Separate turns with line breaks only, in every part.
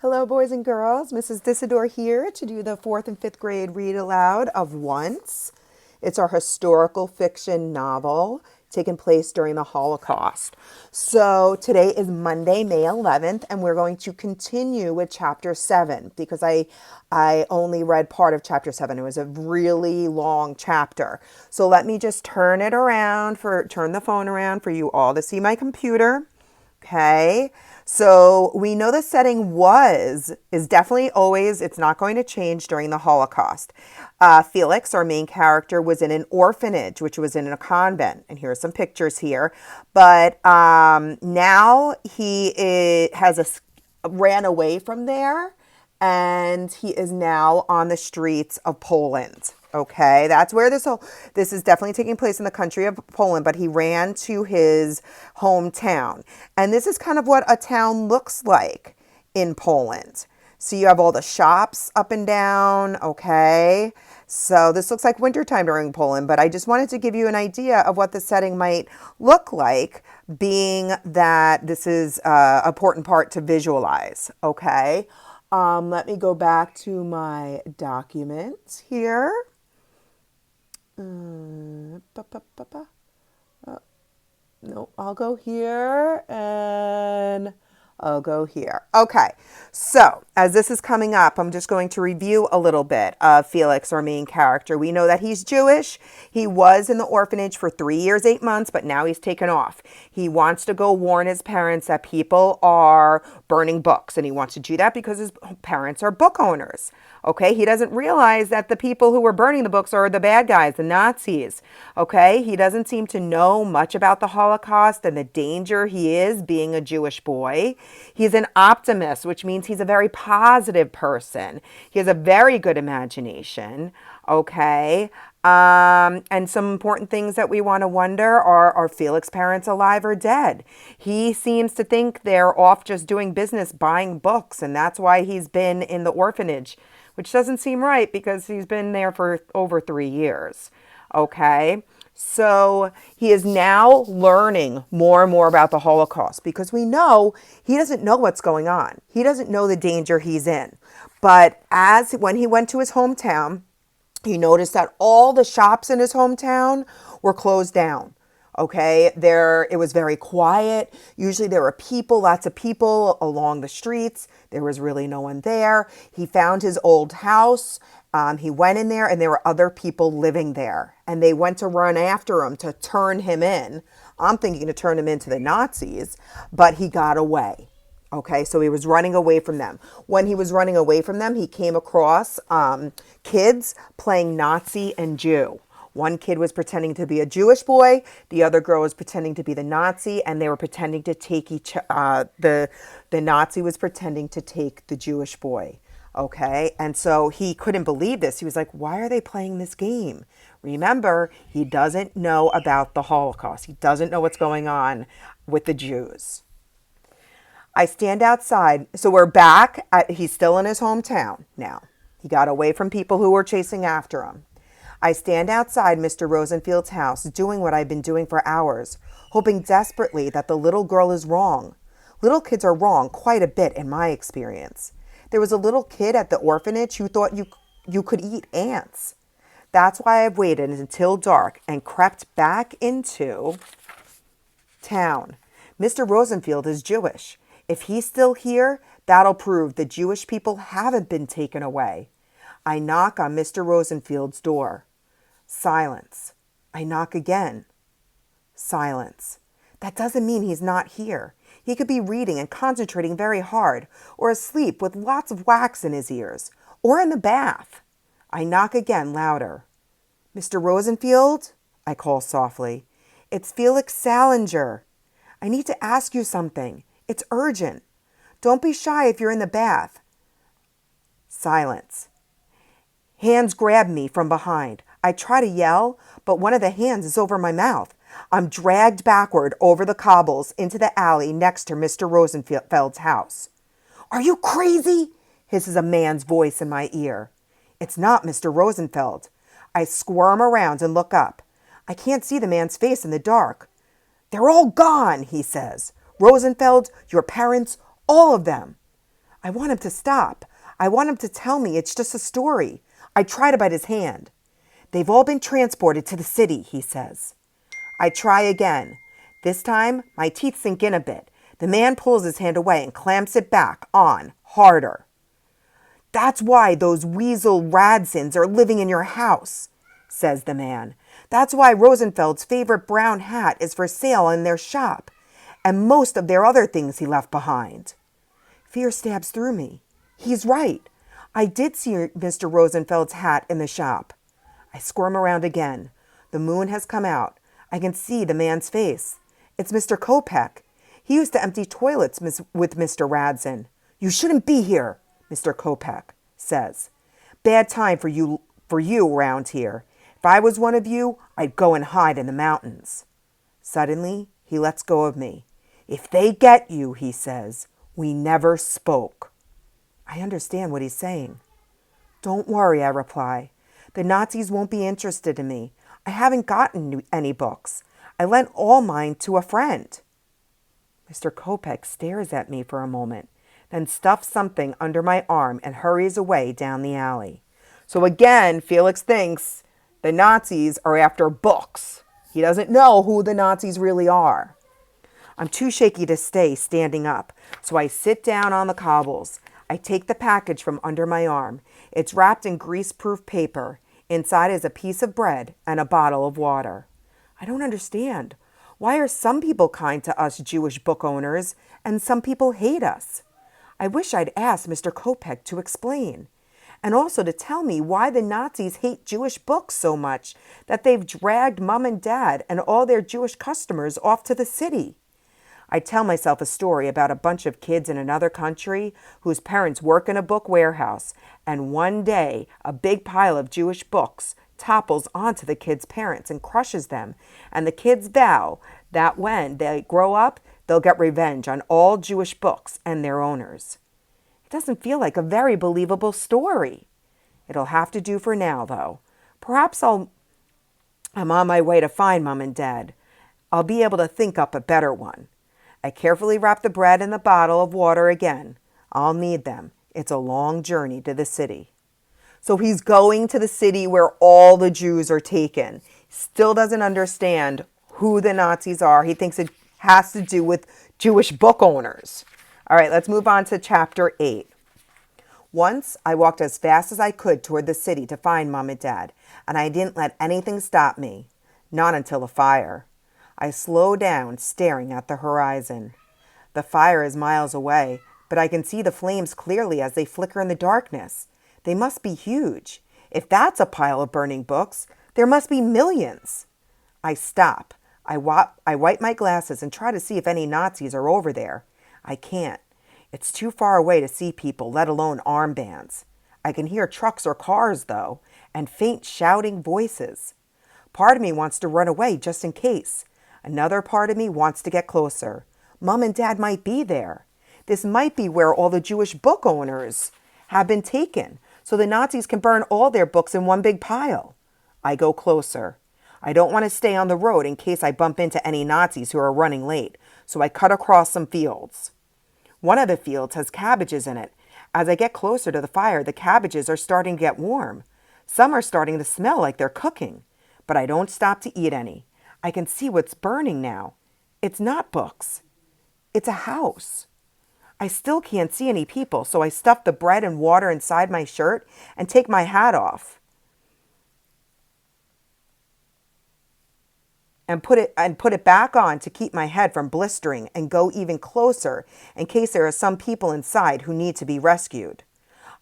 Hello, boys and girls. Mrs. Disidore here to do the fourth and fifth grade read aloud of Once. It's our historical fiction novel taking place during the Holocaust. So today is Monday, May 11th, and we're going to continue with chapter 7 because I only read part of chapter 7. It was a really long chapter. So let me just turn the phone around for you all to see my computer. Okay, so we know the setting is definitely always, it's not going to change during the Holocaust. Felix, our main character, was in an orphanage, which was in a convent. And here are some pictures here. But now ran away from there, and he is now on the streets of Poland. Okay, that's where this is definitely taking place in the country of Poland, but he ran to his hometown. And this is kind of what a town looks like in Poland. So you have all the shops up and down, okay? So this looks like wintertime during Poland, but I just wanted to give you an idea of what the setting might look like, being that this is an important part to visualize, okay? Let me go back to my document here. No, I'll go here and I'll go here. Okay, so as this is coming up, I'm just going to review a little bit of Felix, our main character. We know that he's Jewish. He was in the orphanage for 3 years, 8 months, but now he's taken off. He wants to go warn his parents that people are burning books, and he wants to do that because his parents are book owners. Okay, he doesn't realize that the people who were burning the books are the bad guys, the Nazis. Okay, he doesn't seem to know much about the Holocaust and the danger he is being a Jewish boy. He's an optimist, which means he's a very positive person. He has a very good imagination. Okay, and some important things that we want to wonder are Felix's parents alive or dead? He seems to think they're off just doing business, buying books, and that's why he's been in the orphanage, which doesn't seem right because he's been there for over 3 years. Okay, so he is now learning more and more about the Holocaust because we know he doesn't know what's going on. He doesn't know the danger he's in. But when he went to his hometown, he noticed that all the shops in his hometown were closed down. Okay, it was very quiet. Usually there were lots of people along the streets. There was really no one there. He found his old house. He went in there and there were other people living there. And they went to run after him to turn him in. I'm thinking to turn him into the Nazis, but he got away. Okay, so he was running away from them. When he was running away from them, he came across kids playing Nazi and Jew. One kid was pretending to be a Jewish boy. The other girl was pretending to be the Nazi, and they were pretending to take the Nazi was pretending to take the Jewish boy. Okay, and so he couldn't believe this. He was like, why are they playing this game? Remember, he doesn't know about the Holocaust. He doesn't know what's going on with the Jews. I stand outside. So we're back. He's still in his hometown now. He got away from people who were chasing after him. I stand outside Mr. Rosenfield's house, doing what I've been doing for hours, hoping desperately that the little girl is wrong. Little kids are wrong quite a bit in my experience. There was a little kid at the orphanage who thought you could eat ants. That's why I've waited until dark and crept back into town. Mr. Rosenfield is Jewish. If he's still here, that'll prove the Jewish people haven't been taken away. I knock on Mr. Rosenfield's door. Silence. I knock again. Silence. That doesn't mean he's not here. He could be reading and concentrating very hard, or asleep with lots of wax in his ears, or in the bath. I knock again, louder. Mr. Rosenfield? I call softly. It's Felix Salinger. I need to ask you something. It's urgent. Don't be shy if you're in the bath. Silence. Hands grab me from behind. I try to yell, but one of the hands is over my mouth. I'm dragged backward over the cobbles into the alley next to Mr. Rosenfeld's house. Are you crazy? Hisses a man's voice in my ear. It's not Mr. Rosenfeld. I squirm around and look up. I can't see the man's face in the dark. They're all gone, he says. Rosenfeld, your parents, all of them. I want him to stop. I want him to tell me it's just a story. I try to bite his hand. They've all been transported to the city, he says. I try again. This time, my teeth sink in a bit. The man pulls his hand away and clamps it back on, harder. That's why those weasel Radsons are living in your house, says the man. That's why Rosenfeld's favorite brown hat is for sale in their shop, and most of their other things he left behind. Fear stabs through me. He's right. I did see Mr. Rosenfeld's hat in the shop. I squirm around again. The moon has come out. I can see the man's face. It's Mr. Kopek. He used to empty toilets with Mr. Radson. You shouldn't be here, Mr. Kopek says. Bad time for you around here. If I was one of you, I'd go and hide in the mountains. Suddenly, he lets go of me. If they get you, he says, we never spoke. I understand what he's saying. Don't worry, I reply. The Nazis won't be interested in me. I haven't gotten any books. I lent all mine to a friend. Mr. Kopek stares at me for a moment, then stuffs something under my arm and hurries away down the alley. So again, Felix thinks the Nazis are after books. He doesn't know who the Nazis really are. I'm too shaky to stay standing up, so I sit down on the cobbles. I take the package from under my arm. It's wrapped in grease-proof paper. Inside is a piece of bread and a bottle of water. I don't understand. Why are some people kind to us Jewish book owners and some people hate us? I wish I'd asked Mr. Kopek to explain, and also to tell me why the Nazis hate Jewish books so much that they've dragged Mom and Dad and all their Jewish customers off to the city. I tell myself a story about a bunch of kids in another country whose parents work in a book warehouse, and one day a big pile of Jewish books topples onto the kids' parents and crushes them, and the kids vow that when they grow up, they'll get revenge on all Jewish books and their owners. It doesn't feel like a very believable story. It'll have to do for now, though. Perhaps I'm on my way to find Mom and Dad. I'll be able to think up a better one. I carefully wrap the bread in the bottle of water again. I'll need them. It's a long journey to the city. So he's going to the city where all the Jews are taken. Still doesn't understand who the Nazis are. He thinks it has to do with Jewish book owners. All right, let's move on to chapter 8. Once I walked as fast as I could toward the city to find Mom and Dad, and I didn't let anything stop me. Not until a fire. I slow down, staring at the horizon. The fire is miles away, but I can see the flames clearly as they flicker in the darkness. They must be huge. If that's a pile of burning books, there must be millions. I stop. I wipe my glasses and try to see if any Nazis are over there. I can't. It's too far away to see people, let alone armbands. I can hear trucks or cars, though, and faint shouting voices. Part of me wants to run away just in case. Another part of me wants to get closer. Mom and Dad might be there. This might be where all the Jewish book owners have been taken, so the Nazis can burn all their books in one big pile. I go closer. I don't want to stay on the road in case I bump into any Nazis who are running late, so I cut across some fields. One of the fields has cabbages in it. As I get closer to the fire, the cabbages are starting to get warm. Some are starting to smell like they're cooking, but I don't stop to eat any. I can see what's burning now. It's not books. It's a house. I still can't see any people, so I stuff the bread and water inside my shirt and take my hat off and put it back on to keep my head from blistering and go even closer in case there are some people inside who need to be rescued.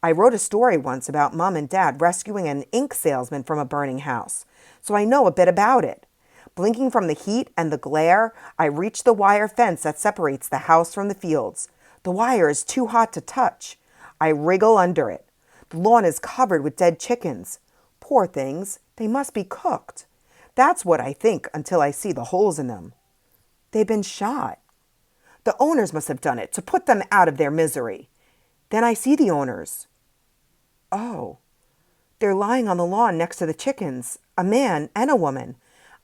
I wrote a story once about Mom and Dad rescuing an ink salesman from a burning house, so I know a bit about it. Blinking from the heat and the glare, I reach the wire fence that separates the house from the fields. The wire is too hot to touch. I wriggle under it. The lawn is covered with dead chickens. Poor things, they must be cooked. That's what I think until I see the holes in them. They've been shot. The owners must have done it to put them out of their misery. Then I see the owners. Oh, they're lying on the lawn next to the chickens, a man and a woman.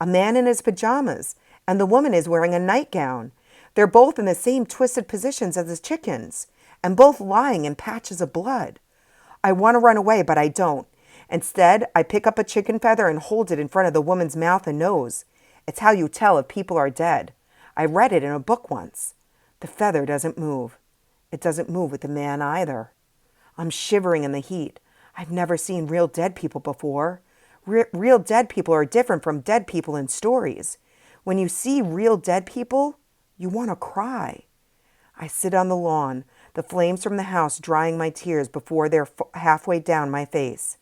A man in his pajamas, and the woman is wearing a nightgown. They're both in the same twisted positions as the chickens, and both lying in patches of blood. I want to run away, but I don't. Instead, I pick up a chicken feather and hold it in front of the woman's mouth and nose. It's how you tell if people are dead. I read it in a book once. The feather doesn't move. It doesn't move with the man either. I'm shivering in the heat. I've never seen real dead people before. Real dead people are different from dead people in stories. When you see real dead people, you want to cry. I sit on the lawn, the flames from the house drying my tears before they're halfway down my face.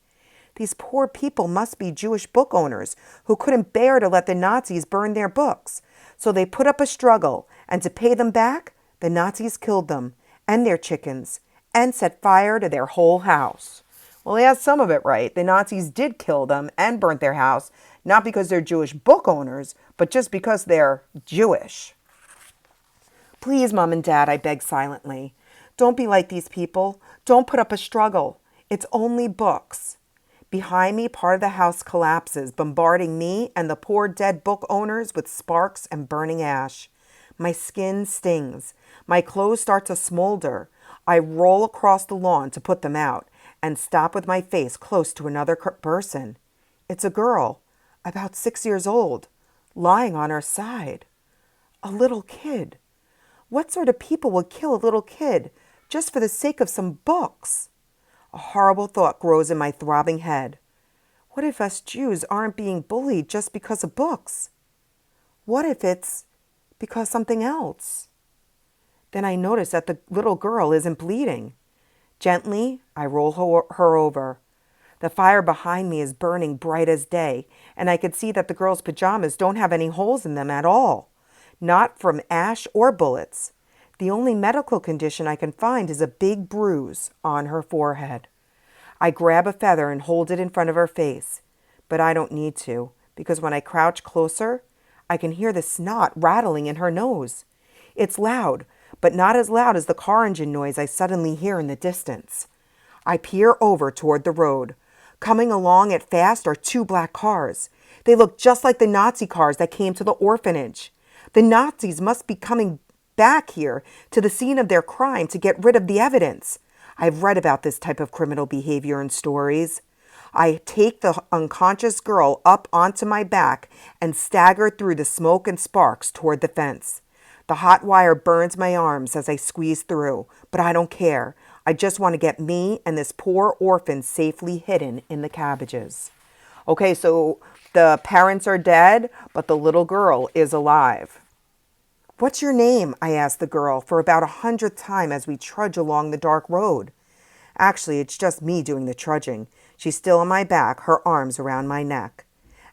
These poor people must be Jewish book owners who couldn't bear to let the Nazis burn their books. So they put up a struggle, and to pay them back, the Nazis killed them and their chickens and set fire to their whole house. Well, he has some of it right. The Nazis did kill them and burnt their house, not because they're Jewish book owners, but just because they're Jewish. Please, Mom and Dad, I beg silently. Don't be like these people. Don't put up a struggle. It's only books. Behind me, part of the house collapses, bombarding me and the poor dead book owners with sparks and burning ash. My skin stings. My clothes start to smolder. I roll across the lawn to put them out and stop with my face close to another person. It's a girl, about 6 years old, lying on her side. A little kid. What sort of people would kill a little kid just for the sake of some books? A horrible thought grows in my throbbing head. What if us Jews aren't being bullied just because of books? What if it's because something else? Then I notice that the little girl isn't bleeding. Gently, I roll her over. The fire behind me is burning bright as day, and I can see that the girl's pajamas don't have any holes in them at all. Not from ash or bullets. The only medical condition I can find is a big bruise on her forehead. I grab a feather and hold it in front of her face, but I don't need to, because when I crouch closer, I can hear the snot rattling in her nose. It's loud, but not as loud as the car engine noise I suddenly hear in the distance. I peer over toward the road. Coming along it fast are 2 black cars. They look just like the Nazi cars that came to the orphanage. The Nazis must be coming back here to the scene of their crime to get rid of the evidence. I've read about this type of criminal behavior in stories. I take the unconscious girl up onto my back and stagger through the smoke and sparks toward the fence. The hot wire burns my arms as I squeeze through, but I don't care. I just want to get me and this poor orphan safely hidden in the cabbages. Okay, so the parents are dead, but the little girl is alive. What's your name? I ask the girl for about 100th time as we trudge along the dark road. Actually, it's just me doing the trudging. She's still on my back, her arms around my neck.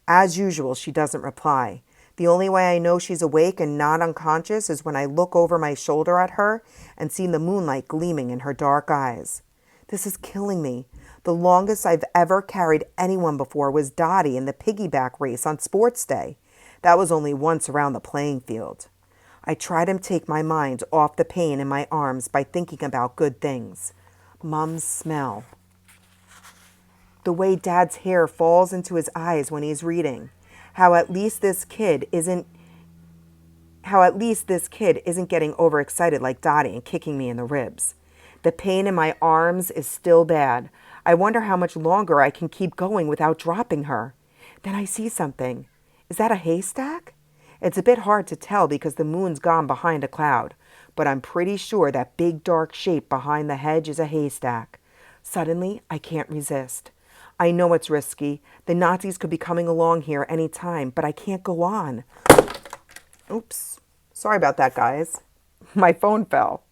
As usual, she doesn't reply. The only way I know she's awake and not unconscious is when I look over my shoulder at her and see the moonlight gleaming in her dark eyes. This is killing me. The longest I've ever carried anyone before was Dottie in the piggyback race on sports day. That was only once around the playing field. I try to take my mind off the pain in my arms by thinking about good things. Mom's smell. The way Dad's hair falls into his eyes when he's reading. How at least this kid isn't getting overexcited like Dottie and kicking me in the ribs. The pain in my arms is still bad. I wonder how much longer I can keep going without dropping her. Then I see something. Is that a haystack? It's a bit hard to tell because the moon's gone behind a cloud, but I'm pretty sure that big dark shape behind the hedge is a haystack. Suddenly, I can't resist. I know it's risky. The Nazis could be coming along here any time, but I can't go on. Oops. Sorry about that, guys. My phone fell.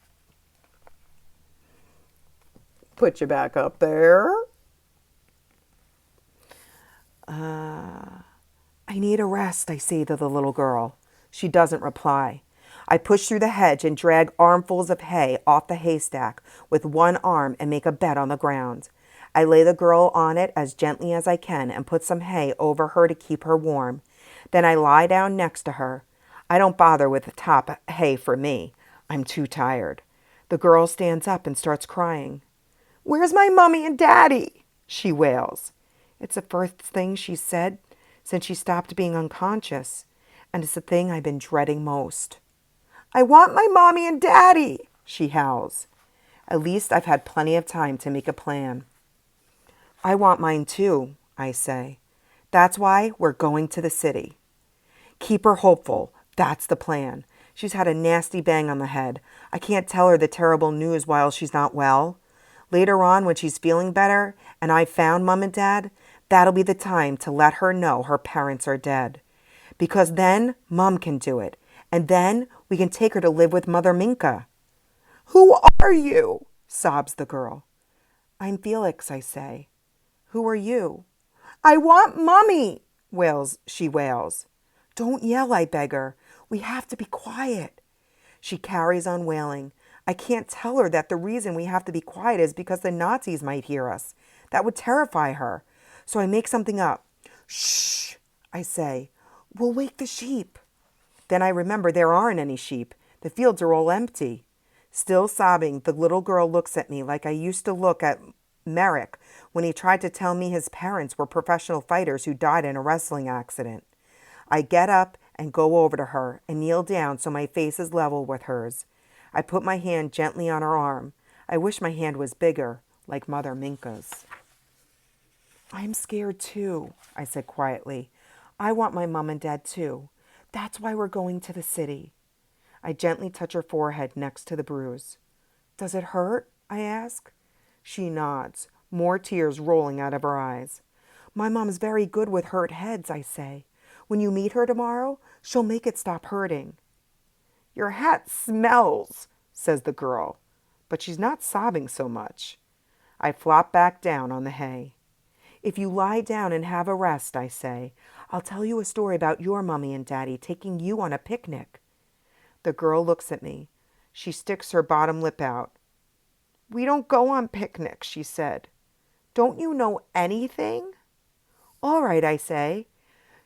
Put you back up there. I need a rest, I say to the little girl. She doesn't reply. I push through the hedge and drag armfuls of hay off the haystack with one arm and make a bed on the ground. I lay the girl on it as gently as I can and put some hay over her to keep her warm. Then I lie down next to her. I don't bother with the top hay for me. I'm too tired. The girl stands up and starts crying. "Where's my mommy and daddy?" she wails. It's the first thing she's said since she stopped being unconscious, and it's the thing I've been dreading most. "I want my mommy and daddy," she howls. At least I've had plenty of time to make a plan. I want mine too, I say. That's why we're going to the city. Keep her hopeful. That's the plan. She's had a nasty bang on the head. I can't tell her the terrible news while she's not well. Later on, when she's feeling better and I've found Mom and Dad, that'll be the time to let her know her parents are dead. Because then Mom can do it. And then we can take her to live with Mother Minka. Who are you? Sobs the girl. I'm Felix, I say. Who are you? I want Mommy, she wails. Don't yell, I beg her. We have to be quiet. She carries on wailing. I can't tell her that the reason we have to be quiet is because the Nazis might hear us. That would terrify her. So I make something up. Shh, I say. We'll wake the sheep. Then I remember there aren't any sheep. The fields are all empty. Still sobbing, the little girl looks at me like I used to look at Merrick when he tried to tell me his parents were professional fighters who died in a wrestling accident. I get up and go over to her and kneel down so my face is level with hers. I put my hand gently on her arm. I wish my hand was bigger, like Mother Minka's. I'm scared too, I said quietly. I want my mom and dad too. That's why we're going to the city. I gently touch her forehead next to the bruise. Does it hurt? I ask. She nods, more tears rolling out of her eyes. My mom's very good with hurt heads, I say. When you meet her tomorrow, she'll make it stop hurting. Your hat smells, says the girl, but she's not sobbing so much. I flop back down on the hay. If you lie down and have a rest, I say, I'll tell you a story about your mommy and daddy taking you on a picnic. The girl looks at me. She sticks her bottom lip out. We don't go on picnics, she said. Don't you know anything? All right, I say.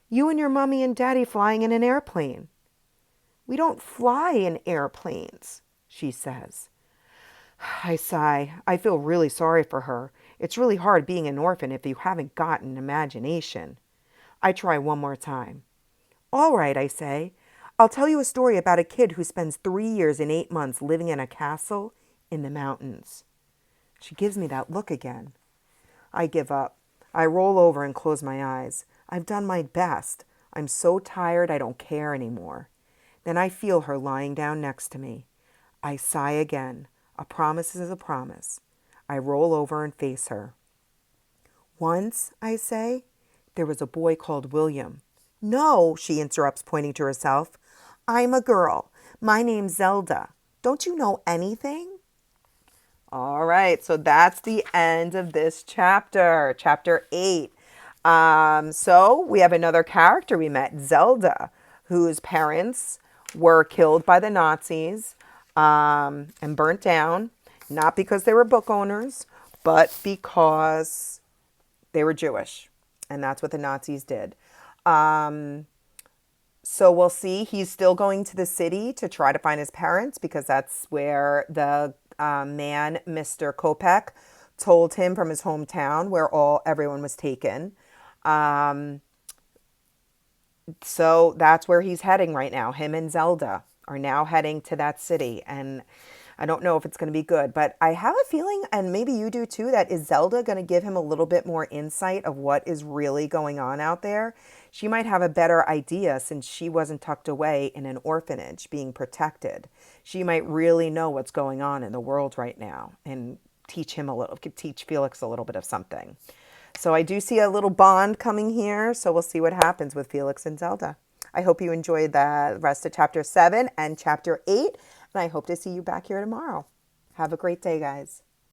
You and your mommy and daddy flying in an airplane. We don't fly in airplanes, she says. I sigh. I feel really sorry for her. It's really hard being an orphan if you haven't got an imagination. I try one more time. All right, I say. I'll tell you a story about a kid who spends 3 years and 8 months living in a castle in the mountains. She gives me that look again. I give up. I roll over and close my eyes. I've done my best. I'm so tired I don't care anymore. Then I feel her lying down next to me. I sigh again. A promise is a promise. I roll over and face her. Once, I say, there was a boy called William. No, she interrupts, pointing to herself. I'm a girl. My name's Zelda. Don't you know anything? All right, so that's the end of this chapter, chapter 8. So we have another character we met, Zelda, whose parents were killed by the Nazis and burnt down, not because they were book owners, but because they were Jewish. And that's what the Nazis did. So we'll see. He's still going to the city to try to find his parents because that's where the man, Mr. Kopek, told him from his hometown where everyone was taken. So that's where he's heading right now. Him and Zelda are now heading to that city. And I don't know if it's going to be good, but I have a feeling, and maybe you do too, that is Zelda going to give him a little bit more insight of what is really going on out there? She might have a better idea since she wasn't tucked away in an orphanage being protected. She might really know what's going on in the world right now and teach Felix a little bit of something. So I do see a little bond coming here. So we'll see what happens with Felix and Zelda. I hope you enjoyed the rest of chapter 7 and chapter 8. And I hope to see you back here tomorrow. Have a great day, guys.